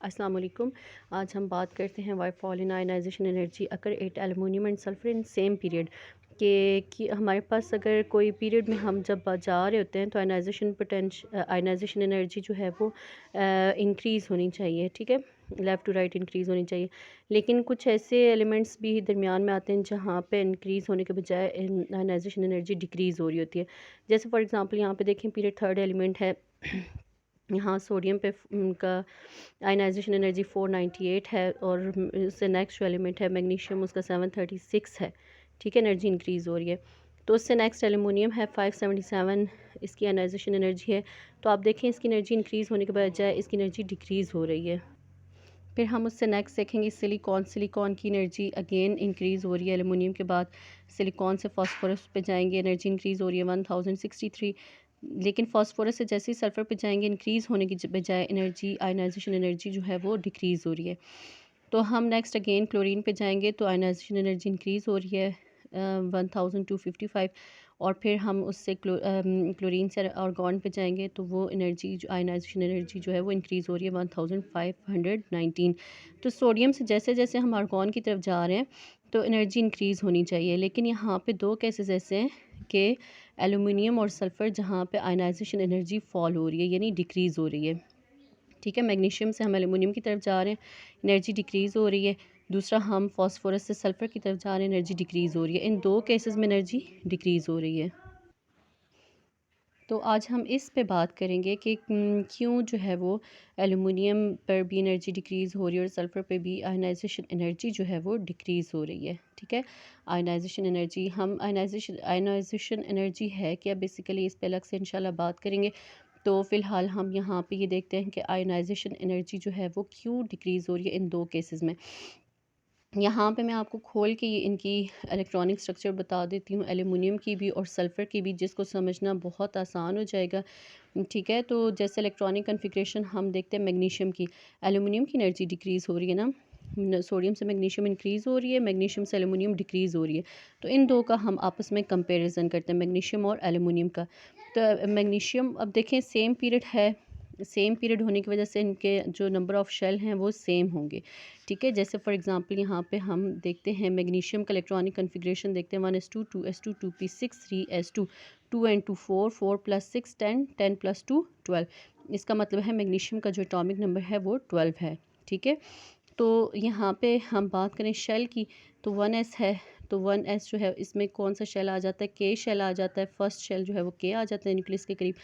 अस्सलाम वालेकुम। आज हम बात करते हैं why fall in ionisation energy occur at aluminium and sulphur in same period कि हमारे पास अगर कोई पीरियड में हम जब जा रहे होते हैं तो आयनाइजेशन एनर्जी जो है वो इंक्रीज़ होनी चाहिए, ठीक है, लेफ़्ट टू राइट इंक्रीज़ होनी चाहिए। लेकिन कुछ ऐसे एलिमेंट्स भी दरमियान में आते हैं जहाँ पे इंक्रीज़ होने के बजाय आयनाइजेशन एनर्जी डिक्रीज़ हो रही होती है। जैसे फॉर एग्ज़ाम्पल यहाँ पे देखें, पीरियड थर्ड एलिमेंट है। यहाँ सोडियम पे का आयनाइजेशन एनर्जी 498 है और उससे नेक्स्ट जो एलिमेंट है मैग्नीशियम, उसका 736 है, ठीक है, एनर्जी इंक्रीज़ हो रही है। तो उससे नेक्स्ट एल्यूमिनियम है 577, इसकी आयनाइजेशन एनर्जी है। तो आप देखें इसकी एनर्जी इंक्रीज़ होने के बजाय इसकी एनर्जी डिक्रीज़ हो रही है। फिर हम उससे नेक्स्ट देखेंगे सिलिकॉन की एनर्जी अगेन इंक्रीज़ हो रही है। एल्युमिनियम के बाद सिलिकॉन से फास्फोरस पे जाएंगे, एनर्जी इंक्रीज़ हो रही है 1063। लेकिन फास्फोरस से जैसे ही सल्फ़र पे जाएंगे, इंक्रीज़ होने की बजाय एनर्जी, आयनाइजेशन एनर्जी जो है वो डिक्रीज़ हो रही है। तो हम नेक्स्ट अगेन क्लोरीन पे जाएंगे तो आयनाइजेशन एनर्जी इंक्रीज़ हो रही है 1255। और फिर हम उससे क्लोरीन से आर्गॉन पे जाएंगे तो वो एनर्जी जो आयनाइजेशन एनर्जी जो है वो इंक्रीज़ हो रही है 1519। तो सोडियम से जैसे जैसे हम आर्गॉन की तरफ जा रहे हैं तो एनर्जी इंक्रीज़ होनी चाहिए। लेकिन यहाँ पे दो केसेस ऐसे हैं कि एलुमिनियम और सल्फ़र जहाँ पे आयनाइजेशन एनर्जी फॉल हो रही है, यानी डिक्रीज़ हो रही है, ठीक है। मैग्नीशियम से हम एल्युमिनियम की तरफ जा रहे हैं, एनर्जी डिक्रीज़ हो रही है। दूसरा हम फास्फोरस से सल्फ़र की तरफ जा रहे हैं, एनर्जी डिक्रीज़ हो रही है। इन दो केसेस में एनर्जी डिक्रीज़ हो रही है। तो आज हम इस पे बात करेंगे कि क्यों जो है वो एल्युमिनियम पर भी एनर्जी डिक्रीज़ हो रही है और सल्फ़र पे भी आयनाइजेशन एनर्जी जो है वो डिक्रीज़ हो रही है, ठीक है। आयनाइजेशन एनर्जी है क्या, बेसिकली इस पे अलग से इंशाल्लाह बात करेंगे। तो फ़िलहाल हम यहाँ पे ये देखते हैं कि आयनाइजेशन एनर्जी जो है वो क्यों डिक्रीज़ हो रही है इन दो केसेस में। यहाँ पे मैं आपको खोल के ये इनकी इलेक्ट्रॉनिक स्ट्रक्चर बता देती हूँ, एल्युमिनियम की भी और सल्फ़र की भी, जिसको समझना बहुत आसान हो जाएगा, ठीक है। तो जैसे इलेक्ट्रॉनिक कन्फिग्रेशन हम देखते हैं मैग्नीशियम की, एल्युमिनियम की एनर्जी डिक्रीज़ हो रही है ना, सोडियम से मैग्नीशियम इंक्रीज़ हो रही है, मैग्नीशियम से एल्युमिनियम डिक्रीज़ हो रही है। तो इन दो का हम आपस में कंपैरिजन करते हैं, मैग्नीशियम और एल्युमिनियम का। तो मैग्नीशियम, अब देखें सेम पीरियड है, सेम पीरियड होने की वजह से इनके जो नंबर ऑफ़ शेल हैं वो सेम होंगे, ठीक है। जैसे फॉर एग्जांपल यहाँ पे हम देखते हैं मैग्नीशियम का इलेक्ट्रॉनिक कन्फिग्रेशन देखते हैं, 1s2 2s2 2p6 3s2 2 and 2 4 4 + 6 10 10 + 2 12। इसका मतलब है मैग्नीशियम का जो एटॉमिक नंबर है वो 12 है, ठीक है। तो यहाँ पे हम बात करें शेल की तो 1s है, तो 1s जो है इसमें कौन सा शेल आ जाता है, के शेल आ जाता है। फर्स्ट शेल जो है वो के आ जाता है न्यूक्लियस के करीब।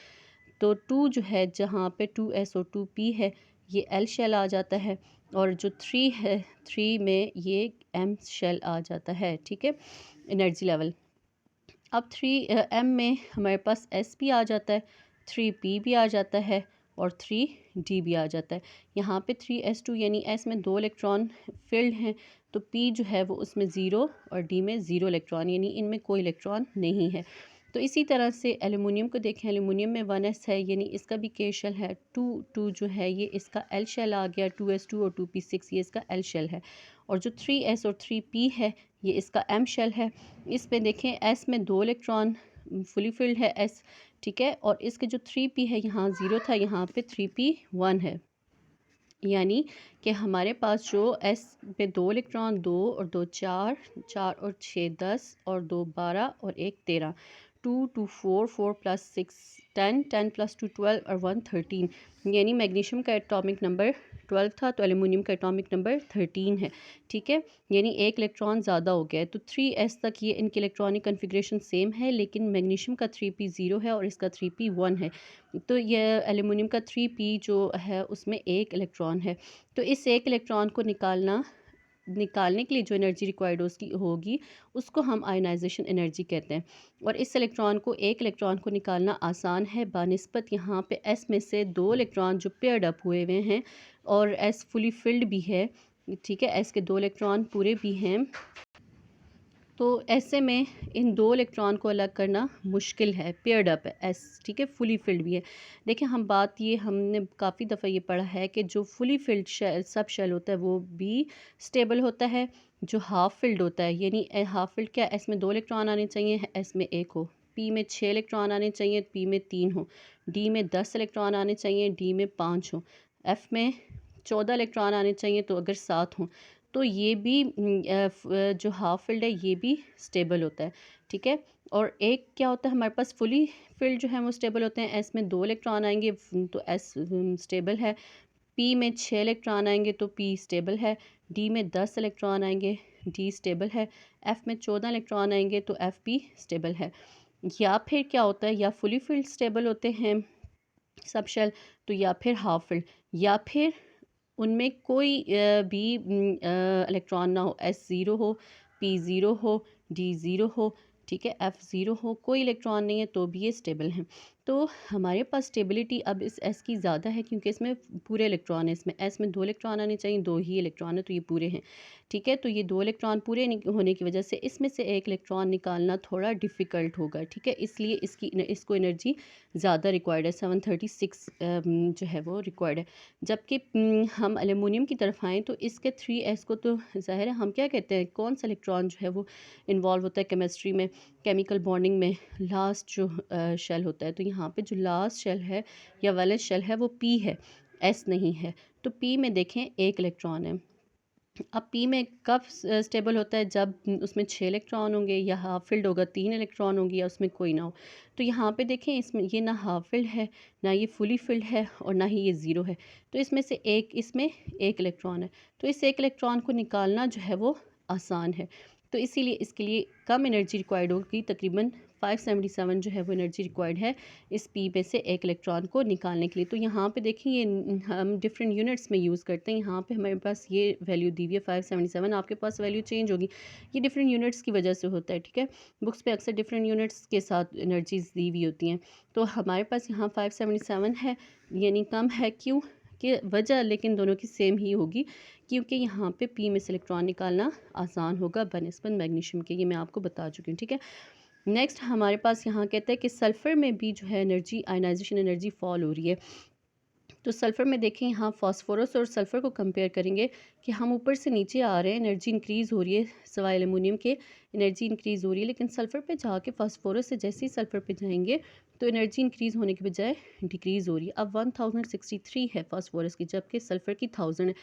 तो 2 जो है, जहाँ पे 2s और 2p है, ये एल शेल आ जाता है। और जो 3 है, 3 में ये एम शेल आ जाता है, ठीक है, एनर्जी लेवल। अब 3m में हमारे पास s भी आ जाता है, 3p भी आ जाता है और 3d भी आ जाता है। यहाँ पे 3s2 यानी s में 2 इलेक्ट्रॉन फिल्ड हैं, तो p जो है वो उसमें 0 और d में 0 इलेक्ट्रॉन, यानी इनमें कोई इलेक्ट्रॉन नहीं है। तो इसी तरह से एल्युमिनियम को देखें, एल्युमिनियम में 1s है, यानी इसका भी के शेल है। 2 जो है ये इसका एल शेल आ गया, 2s2 और 2p6 ये इसका एल शेल है। और जो 3s और 3p है ये इसका एम शेल है। इस पे देखें एस में 2 इलेक्ट्रॉन फुली फिल्ड है एस, ठीक है। और इसके जो 3p है यहाँ 0 था, यहाँ पे 3p 1 है, यानी कि हमारे पास जो एस पे 2 इलेक्ट्रॉन, 2 और 2 4, 4 और 6 10 और 2 12 और 1 13, 2 2 4 4 + 6 10 10 + 2 12 और 1 13, यानी मैग्नीशियम का एटॉमिक नंबर 12 था तो एल्युमिनियम का एटॉमिक नंबर 13 है, ठीक है। यानी एक इलेक्ट्रॉन ज़्यादा हो गया है। तो 3s तक ये इनकी इलेक्ट्रॉनिक कन्फिग्रेशन सेम है, लेकिन मैग्नीशियम का 3p 0 है और इसका 3p 1 है। तो ये एल्युमिनियम का 3p जो है उसमें एक इलेक्ट्रॉन है। तो इस एक इलेक्ट्रॉन को निकालने के लिए जो एनर्जी रिक्वायर्ड उसकी होगी उसको हम आयनाइजेशन एनर्जी कहते हैं। और इस इलेक्ट्रॉन को, एक इलेक्ट्रॉन को निकालना आसान है बानिस्बत यहाँ पे एस में से 2 इलेक्ट्रॉन जो पेयर्ड अप हुए हुए हैं और एस फुली फिल्ड भी है, ठीक है, एस के 2 इलेक्ट्रॉन पूरे भी हैं। तो ऐसे में इन 2 इलेक्ट्रॉन को अलग करना मुश्किल है, पेयर्ड अप है एस, ठीक है, फुली फिल्ड भी है। देखिए हम बात, ये हमने काफ़ी दफ़ा ये पढ़ा है कि जो fully filled shell, sub shell होता है वो भी स्टेबल होता है। जो हाफ फिल्ड होता है, यानी हाफ फिल्ड क्या, एस में 2 इलेक्ट्रॉन आने चाहिए, एस में 1 हो, पी में 6 इलेक्ट्रॉन आने चाहिए, पी में 3 हो, डी में 10 इलेक्ट्रॉन आने चाहिए, डी में 5 हो, एफ में 14 इलेक्ट्रॉन आने चाहिए, तो अगर 7 हों तो ये भी जो हाफ फिल्ड है ये भी स्टेबल होता है, ठीक है। और एक क्या होता है हमारे पास फुली फिल्ड जो है वो स्टेबल होते हैं, एस में 2 इलेक्ट्रॉन आएंगे तो एस स्टेबल है, पी में 6 इलेक्ट्रॉन आएंगे तो पी स्टेबल है, डी में 10 इलेक्ट्रॉन आएंगे डी स्टेबल है, एफ़ में 14 इलेक्ट्रॉन आएंगे तो एफ़ भी स्टेबल है। या फिर क्या होता है, या फुली फिल्ड स्टेबल होते हैं सब शेल, तो या फिर हाफ फिल्ड, या फिर उनमें कोई भी इलेक्ट्रॉन ना हो, एस ज़ीरो हो, पी ज़ीरो हो, डी ज़ीरो हो, ठीक है, एफ़ ज़ीरो हो, कोई इलेक्ट्रॉन नहीं है तो भी ये स्टेबल हैं। तो हमारे पास स्टेबिलिटी अब इस एस की ज़्यादा है क्योंकि इसमें पूरे इलेक्ट्रॉन है, इसमें एस में 2 इलेक्ट्रॉन आने चाहिए, 2 ही इलेक्ट्रॉन है तो ये पूरे हैं, ठीक है। तो ये 2 इलेक्ट्रॉन पूरे होने की वजह से इसमें से एक इलेक्ट्रॉन निकालना थोड़ा डिफ़िकल्ट होगा, ठीक है। इसलिए इसको एनर्जी ज़्यादा रिक्वायर्ड है, 736 जो है वो रिक्वायर्ड है। जबकि हम एल्युमिनियम की तरफ आएँ तो इसके 3s को तो ज़ाहिर है हम क्या कहते हैं, कौन सा इलेक्ट्रॉन जो है वो इन्वॉल्व होता है केमिस्ट्री में, केमिकल बॉन्डिंग में, लास्ट जो शेल होता है। तो यहाँ पे जो लास्ट शेल है या वैलेंस शेल है वो पी है, एस नहीं है। तो पी में देखें एक इलेक्ट्रॉन है। अब पी में कब स्टेबल होता है, जब उसमें 6 इलेक्ट्रॉन होंगे, या हाफ फिल्ड होगा 3 इलेक्ट्रॉन होंगे, या उसमें कोई ना हो। तो यहाँ पे देखें इसमें ये ना हाफ फिल्ड है, ना ये फुली फिल्ड है, और ना ही ये ज़ीरो है। तो इसमें से एक, इसमें एक इलेक्ट्रॉन है, तो इस एक इलेक्ट्रॉन को निकालना जो है वो आसान है। तो इसीलिए इसके लिए कम एनर्जी रिक्वायर्ड होगी, तकरीबन 577 जो है वो एनर्जी रिक्वायर्ड है इस पी पे से एक इलेक्ट्रॉन को निकालने के लिए। तो यहाँ पे देखिए ये हम डिफरेंट यूनिट्स में यूज़ करते हैं, यहाँ पे हमारे पास ये वैल्यू दी हुई है 577, आपके पास वैल्यू चेंज होगी, ये डिफरेंट यूनिट्स की वजह से होता है, ठीक है। बुक्स पे अक्सर डिफरेंट यूनिट्स के साथ एनर्जीज दी हुई होती हैं। तो हमारे पास यहाँ 577 है, यानी कम है, क्यों कि वजह लेकिन दोनों की सेम ही होगी, क्योंकि यहाँ पे पी में से इलेक्ट्रॉन निकालना आसान होगा बनिस्बत मैग्नीशियम के, ये मैं आपको बता चुकी हूँ, ठीक है। नेक्स्ट हमारे पास यहाँ कहते हैं कि सल्फ़र में भी जो है एनर्जी, आयनाइजेशन एनर्जी फॉल हो रही है। तो सल्फ़र में देखें यहाँ फास्फोरस और सल्फ़र को कंपेयर करेंगे कि हम ऊपर से नीचे आ रहे हैं, एनर्जी इंक्रीज़ हो रही है, सिवाय एल्युमिनियम के एनर्जी इंक्रीज़ हो रही है, लेकिन सल्फ़र पे जाके फास्फोरस से जैसे ही सल्फ़र पे जाएंगे तो एनर्जी इंक्रीज़ होने के बजाय डिक्रीज़ हो रही है। अब 1063 है फास्फोरस की, जबकि सल्फ़र की 1000 है।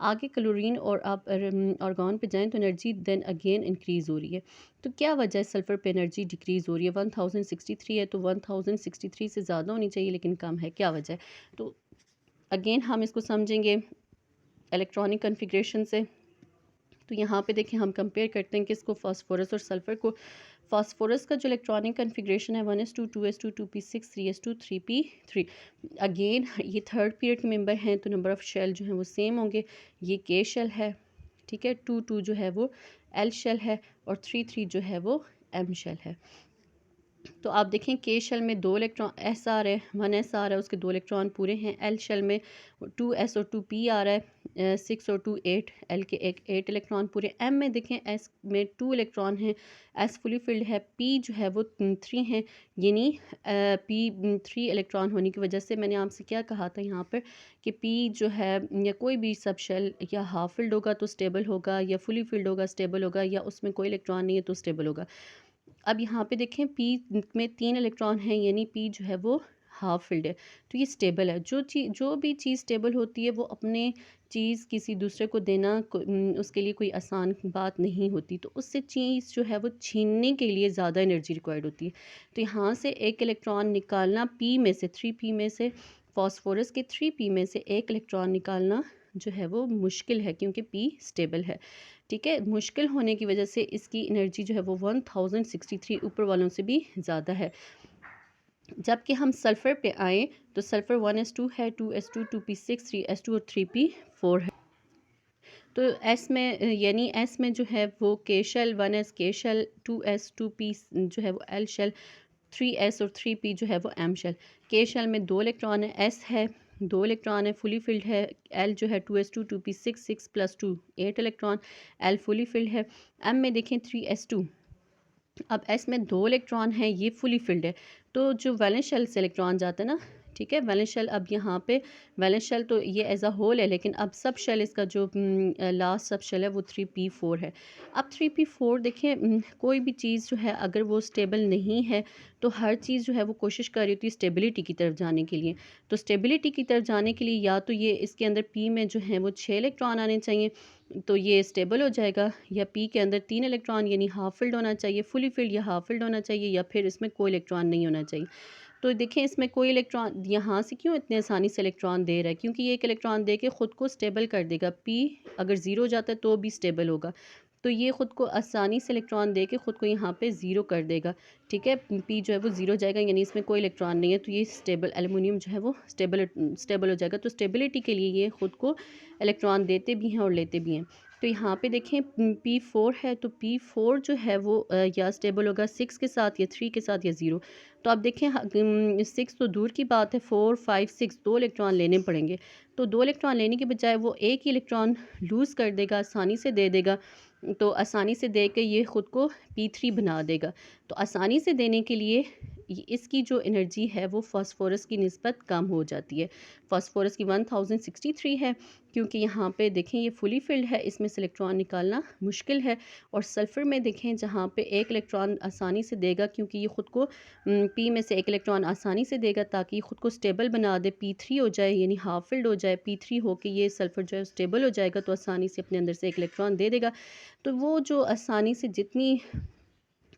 आगे क्लोरीन और आप आर्गॉन पे जाएँ तो एनर्जी देन अगेन इंक्रीज़ हो रही है। तो क्या वजह है सल्फ़र पे एनर्जी डिक्रीज़ हो रही है, 1063 है तो 1063 से ज़्यादा होनी चाहिए लेकिन कम है, क्या वजह है? तो अगेन हम इसको समझेंगे इलेक्ट्रॉनिक कन्फिग्रेशन से। तो यहाँ पे देखें हम कंपेयर करते हैं कि इसको फास्फोरस और सल्फ़र को। फास्फोरस का जो इलेक्ट्रॉनिक कन्फिग्रेशन है 1s2 2s2 2p6 3s2 3p3। Again ये थर्ड पीरियड के मेंबर हैं तो नंबर ऑफ़ शेल जो हैं वो सेम होंगे। ये के शेल है, ठीक है, 2 जो है वो एल शेल है, और 3 जो है वो एम शेल है। तो आप देखें के शेल में 2 इलेक्ट्रॉन एस आ रहा है, 1s आ रहा है, उसके 2 इलेक्ट्रॉन पूरे हैं। एल शेल में 2s और 2p आ रहा है, 6 और 2 8, एल के 8 इलेक्ट्रॉन पूरे। एम में देखें एस में 2 इलेक्ट्रॉन हैं, एस फुली फिल्ड है, पी जो है वो 3 हैं, यानी पी 3 इलेक्ट्रॉन होने की वजह से मैंने आपसे क्या कहा था यहाँ पर कि पी जो है या कोई भी सब शेल या हाफ फिल्ड होगा तो स्टेबल होगा, या फुली फिल्ड होगा स्टेबल होगा, या उसमें कोई इलेक्ट्रॉन नहीं है तो स्टेबल होगा। अब यहाँ पे देखें पी में 3 इलेक्ट्रॉन हैं, यानी पी जो है वो हाफ फिल्ड है, तो ये स्टेबल है। जो भी चीज़ स्टेबल होती है वो अपने चीज़ किसी दूसरे को देना उसके लिए कोई आसान बात नहीं होती, तो उससे चीज़ जो है वो छीनने के लिए ज़्यादा एनर्जी रिक्वायर्ड होती है। तो यहाँ से एक इलेक्ट्रॉन निकालना पी में से, 3p में से, फास्फोरस के 3p में से एक इलेक्ट्रॉन निकालना जो है वो मुश्किल है, क्योंकि पी स्टेबल है, ठीक है। मुश्किल होने की वजह से इसकी एनर्जी जो है वो 1063 ऊपर वालों से भी ज़्यादा है। जबकि हम सल्फ़र पे आएँ तो सल्फ़र 1s2 है, 2s2 2p6 3s2 और 3p4 है। तो एस में यानी एस में जो है वो के शेल 1s के शेल, 2s 2p जो है वो एल शेल, 3s और 3p जो है वो एम शेल। के शेल में 2 इलेक्ट्रॉन है, एस है 2 इलेक्ट्रॉन है, फुली फिल्ड है। एल जो है 2s2 2p6 6 + 2 8 electron, L fully filled है। एम में देखें 3s2, अब एस में 2 इलेक्ट्रॉन हैं, ये फुली फिल्ड है। तो जो वैलेंस शेल से इलेक्ट्रॉन जाता है ना, ठीक है। वैलेंस शेल अब यहाँ पे वैलेंस शेल तो ये एज अ होल है, लेकिन अब सब शेल इसका जो लास्ट सब शेल है वो 3p4 है। अब 3p4 देखिए, कोई भी चीज़ जो है अगर वो स्टेबल नहीं है तो हर चीज़ जो है वो कोशिश कर रही होती है स्टेबिलिटी की तरफ जाने के लिए। तो स्टेबिलिटी की तरफ जाने के लिए या तो ये इसके अंदर पी में जो है वो 6 इलेक्ट्रॉन आने चाहिए, तो ये स्टेबल हो जाएगा, या पी के अंदर 3 इलेक्ट्रॉन यानी हाफ फिल्ड होना चाहिए, फुली फिल्ड या हाफ फिल्ड होना चाहिए, या फिर इसमें कोई इलेक्ट्रॉन नहीं होना चाहिए। तो देखें इसमें कोई इलेक्ट्रॉन यहाँ से क्यों इतने आसानी से इलेक्ट्रॉन दे रहा है, क्योंकि ये एक इलेक्ट्रॉन दे के ख़ुद को स्टेबल कर देगा। पी अगर ज़ीरो हो जाता है तो भी स्टेबल होगा, तो ये ख़ुद को आसानी से इलेक्ट्रॉन दे के ख़ुद को यहाँ पे ज़ीरो कर देगा। ठीक है, पी जो है वो ज़ीरो जाएगा, यानी इसमें कोई इलेक्ट्रॉन नहीं है, तो ये स्टेबल एल्युमिनियम जो है वो स्टेबल हो जाएगा। तो स्टेबिलिटी के लिए ये ख़ुद को इलेक्ट्रॉन देते भी हैं और लेते भी हैं। तो यहाँ पे देखें P4 है, तो P4 जो है वो या स्टेबल होगा 6 के साथ, या 3 के साथ, या 0। तो आप देखें 6 तो दूर की बात है, 4 5 6 2 इलेक्ट्रॉन लेने पड़ेंगे। तो 2 इलेक्ट्रॉन लेने के बजाय वो एक ही इलेक्ट्रॉन लूज़ कर देगा, आसानी से दे देगा। तो आसानी से दे के ये ख़ुद को P3 बना देगा। तो आसानी से देने के लिए इसकी जो एनर्जी है वो फास्फोरस की निस्बत कम हो जाती है। फास्फोरस की 1063 है, क्योंकि यहाँ पे देखें ये फुली फिल्ड है, इसमें से इलेक्ट्रॉन निकालना मुश्किल है। और सल्फ़र में देखें जहाँ पे एक इलेक्ट्रॉन आसानी से देगा, क्योंकि ये ख़ुद को पी में से एक इलेक्ट्रॉन आसानी से देगा ताकि ख़ुद को स्टेबल बना दे, P3 हो जाए, यानी हाफ फिल्ड हो जाए। P3 हो के ये सल्फ़र जो है स्टेबल हो जाएगा, तो आसानी से अपने अंदर से एक इलेक्ट्रॉन दे देगा। तो वो जो आसानी से जितनी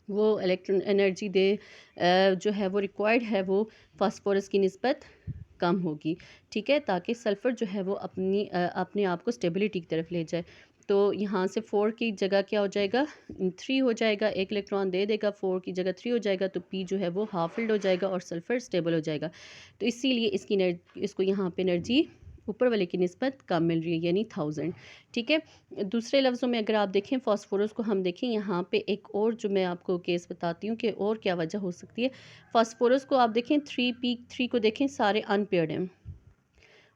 वो इलेक्ट्रॉन एनर्जी दे जो है वो रिक्वायर्ड है, वो फास्फोरस की निस्बत कम होगी। ठीक है, ताकि सल्फ़र जो है वो अपने आप को स्टेबिलिटी की तरफ ले जाए। तो यहाँ से 4 की जगह क्या हो जाएगा, 3 हो जाएगा, एक इलेक्ट्रॉन दे देगा, 4 की जगह 3 हो जाएगा, तो पी जो है वो हाफ फिल्ड हो जाएगा और सल्फ़र स्टेबल हो जाएगा। तो इसीलिए इसको यहाँ पे एनर्जी ऊपर वाले की निस्बत कम मिल रही है, यानी 1000। ठीक है। दूसरे लफ्ज़ों में अगर आप देखें फास्फोरस को, हम देखें यहाँ पे एक और जो मैं आपको केस बताती हूँ कि और क्या वजह हो सकती है। फास्फोरस को आप देखें 3p3 को देखें, सारे अनपेयर्ड हैं।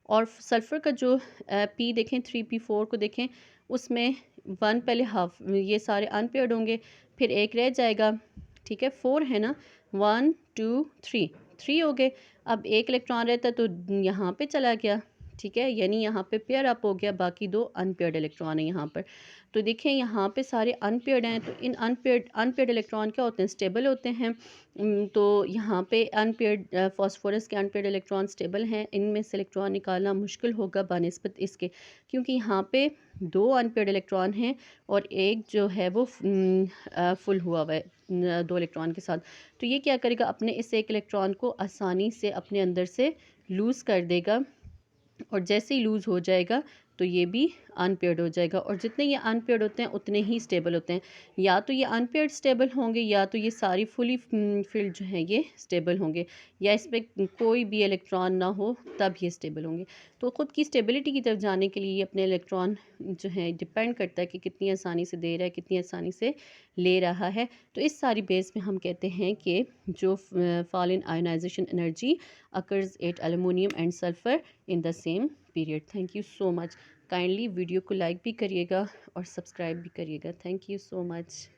और सल्फ़र का जो पी देखें 3p4 को देखें, उसमें 1 पहले हाफ, ये सारे अनपेयर्ड होंगे, फिर एक रह जाएगा। ठीक है, 4 है ना, 1 2 3 हो गए। अब एक इलेक्ट्रॉन रहता है तो यहाँ पे चला गया। ठीक है, यानी यहाँ पे पेयर अप हो गया, बाकी 2 अनपेयर्ड इलेक्ट्रॉन है यहाँ पर। तो देखें यहाँ पे सारे अनपेयर्ड हैं, तो इन अनपेयर्ड इलेक्ट्रॉन क्या होते हैं, स्टेबल होते हैं। तो यहाँ पे अनपेयर्ड फास्फोरस के अनपेयर्ड इलेक्ट्रॉन स्टेबल हैं, इनमें से इलेक्ट्रॉन निकालना मुश्किल होगा बानिस्बत इसके, क्योंकि यहाँ पे 2 अनपेयर्ड इलेक्ट्रॉन हैं और एक जो है वो फुल हुआ हुआ है 2 इलेक्ट्रॉन के साथ। तो ये क्या करेगा, अपने इस एक इलेक्ट्रॉन को आसानी से अपने अंदर से लूज़ कर देगा, और जैसे ही लूज़ हो जाएगा तो ये भी अनपेयर्ड हो जाएगा। और जितने ये अनपेयर्ड होते हैं उतने ही स्टेबल होते हैं। या तो ये अनपेयर्ड स्टेबल होंगे, या तो ये सारी फुली फिल्ड जो हैं ये स्टेबल होंगे, या इसमें कोई भी इलेक्ट्रॉन ना हो तब ये स्टेबल होंगे। तो ख़ुद की स्टेबिलिटी की तरफ जाने के लिए ये अपने इलेक्ट्रॉन जो है डिपेंड करता है कि कितनी आसानी से दे रहा है, कितनी आसानी से ले रहा है। तो इस सारी बेस में हम कहते हैं कि जो fall in ionisation energy occurs at aluminium and sulphur in the same period. Thank you so much. Kindly video को लाइक भी करिएगा और सब्सक्राइब भी करिएगा। Thank you so much.